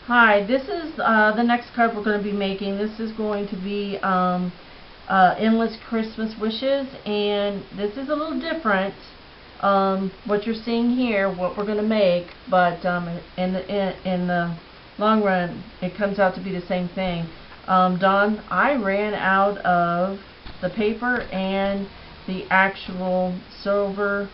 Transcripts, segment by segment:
Hi, this is the next card we're going to be making. This is going to be Endless Christmas Wishes, and this is a little different. What you're seeing here, what we're going to make, but in the long run, it comes out to be the same thing. Don, I ran out of the paper and the actual silver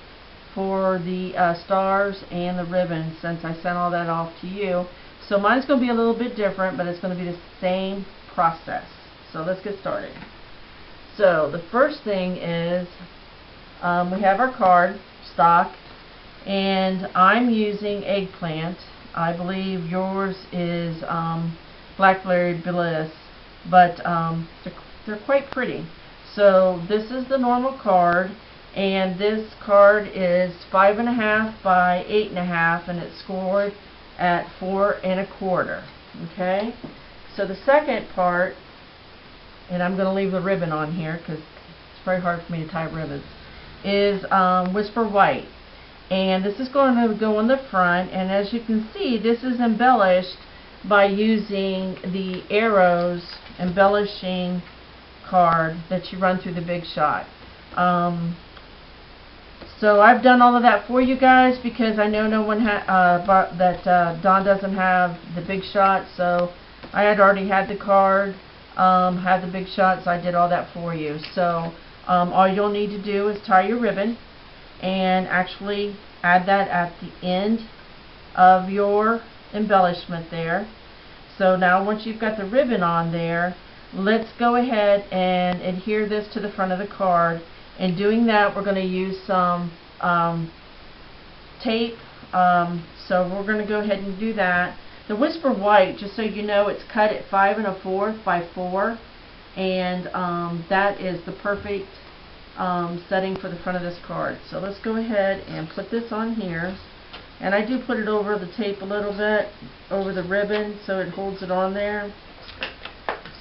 for the stars and the ribbons, since I sent all that off to you. So mine's going to be a little bit different, but it's going to be the same process. So let's get started. So the first thing is we have our card stock, and I'm using eggplant. I believe yours is blackberry bliss, but they're quite pretty. So this is the normal card, and this card is 5.5 by 8.5, and it's scored at 4 1/4. Okay, so the second part, and I'm going to leave the ribbon on here because it's very hard for me to tie ribbons, is Whisper White, and this is going to go on the front. And as you can see, this is embellished by using the arrows embellishing card that you run through the Big Shot. So I've done all of that for you guys because I know no one Don doesn't have the Big Shot, so I had already had the card, had the Big Shot, so I did all that for you. So all you'll need to do is tie your ribbon and actually add that at the end of your embellishment there. So now once you've got the ribbon on there, let's go ahead and adhere this to the front of the card. In doing that, we're going to use some tape, so we're going to go ahead and do that. The Whisper White, just so you know, it's cut at 5 1/4 by 4, and that is the perfect setting for the front of this card. So let's go ahead and put this on here, and I do put it over the tape a little bit, over the ribbon, so it holds it on there.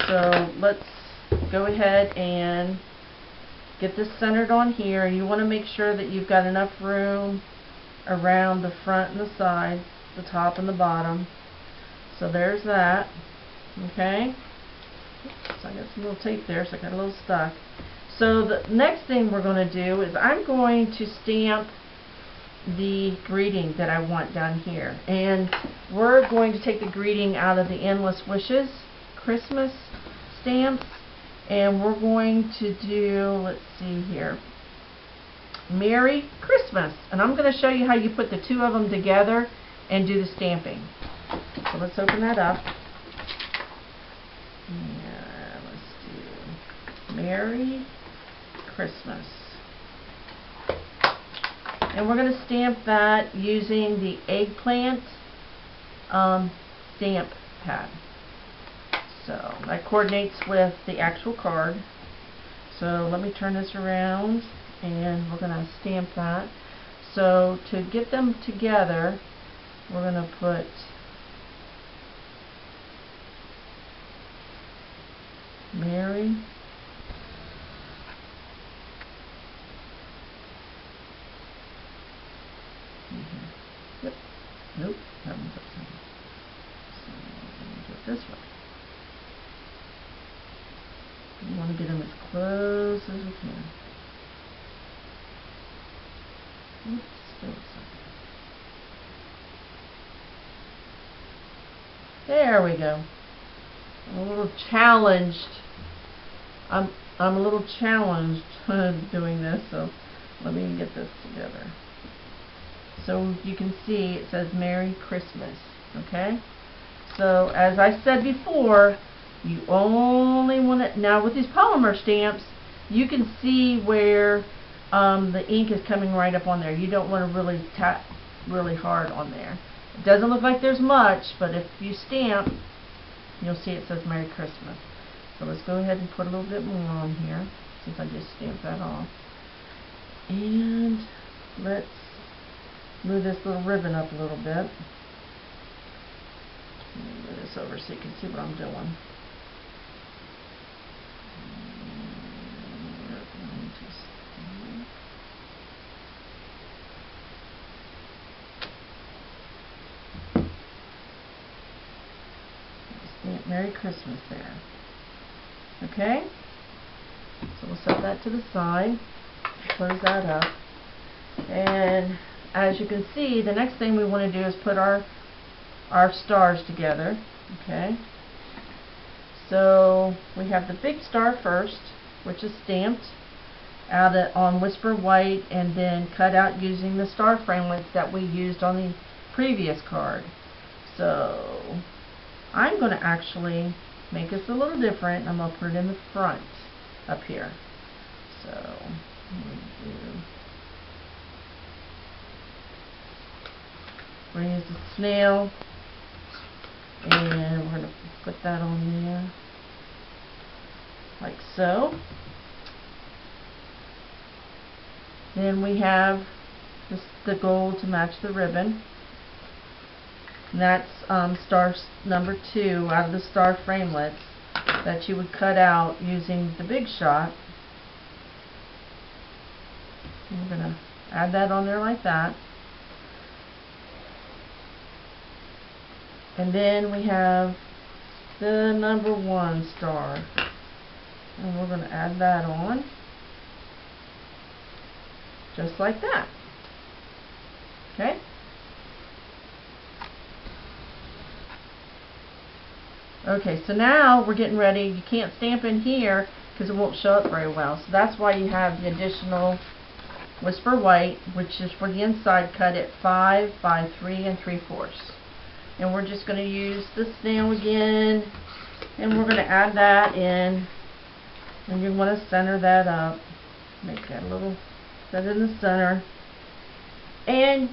So let's go ahead and get this centered on here. You want to make sure that you've got enough room around the front and the side, the top and the bottom. So there's that. Okay. Oops, I got some little tape there, so I got a little stuck. So the next thing we're going to do is I'm going to stamp the greeting that I want down here. And we're going to take the greeting out of the Endless Wishes Christmas stamps. And we're going to do, let's see here, Merry Christmas. And I'm going to show you how you put the two of them together and do the stamping. So let's open that up. And let's do Merry Christmas. And we're going to stamp that using the eggplant stamp pad. So that coordinates with the actual card. So let me turn this around, and we're going to stamp that. So to get them together, we're going to put Merry Yep. Nope, that one's upside down. So we're going to do it this way. You want to get them as close as we can. Oops, still there we go. I'm a little challenged. I'm a little challenged doing this, so let me get this together. So you can see it says Merry Christmas. Okay? So as I said before, you only want to, now with these polymer stamps, you can see where the ink is coming right up on there. You don't want to really tap really hard on there. It doesn't look like there's much, but if you stamp, you'll see it says Merry Christmas. So let's go ahead and put a little bit more on here, since I just stamped that off. And let's move this little ribbon up a little bit. Let me move this over so you can see what I'm doing. put Merry Christmas there. Okay? So we'll set that to the side. Close that up. And as you can see, the next thing we want to do is put our stars together. Okay? So we have the big star first, which is stamped out on Whisper White and then cut out using the star framelits that we used on the previous card. So I'm going to actually make this a little different. I'm going to put it in the front up here. So we're going to use the snail, and we're going to put that on there like so. Then we have the gold to match the ribbon. And that's star number 2 out of the star framelits that you would cut out using the Big Shot. And we're going to add that on there like that. And then we have the number 1 star. And we're going to add that on. Just like that. Okay? Okay, so now we're getting ready. You can't stamp in here because it won't show up very well. So that's why you have the additional Whisper White, which is for the inside, cut at 5 by 3 3/4. And we're just going to use the snail again, and we're going to add that in. And you want to center that up. Make that a little set in the center. And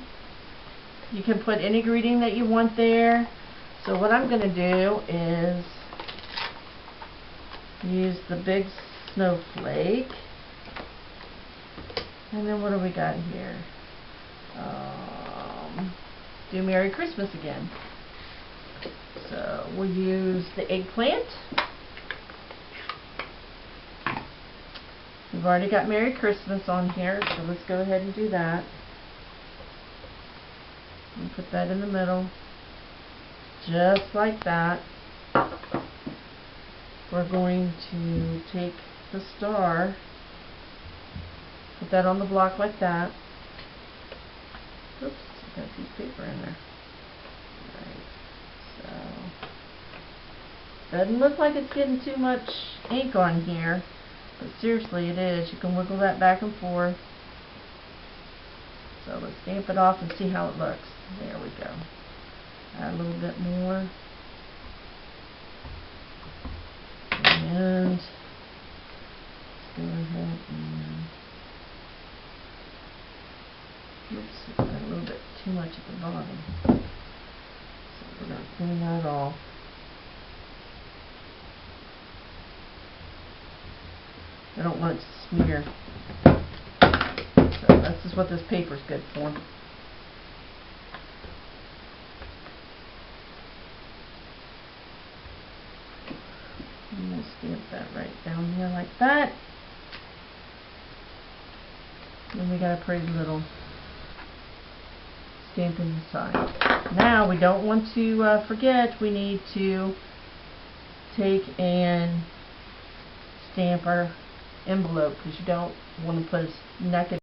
you can put any greeting that you want there. So what I'm going to do is use the big snowflake. And then what do we got here? Do Merry Christmas again. So we'll use the eggplant. We've already got Merry Christmas on here, so let's go ahead and do that. And put that in the middle. Just like that. We're going to take the star, put that on the block like that. Oops, got a piece of paper in there. Right, so doesn't look like it's getting too much ink on here, but seriously it is. You can wiggle that back and forth. So let's stamp it off and see how it looks. There we go. Add a little bit more. And let's go ahead and oops, got a little bit too much at the bottom. So we're going to clean that off. I don't want it to smear. So this is what this paper is good for. And we'll stamp that right down here like that. Then we got a pretty little stamp inside. Now we don't want to forget, we need to take and stamp our envelope because you don't want to put a negative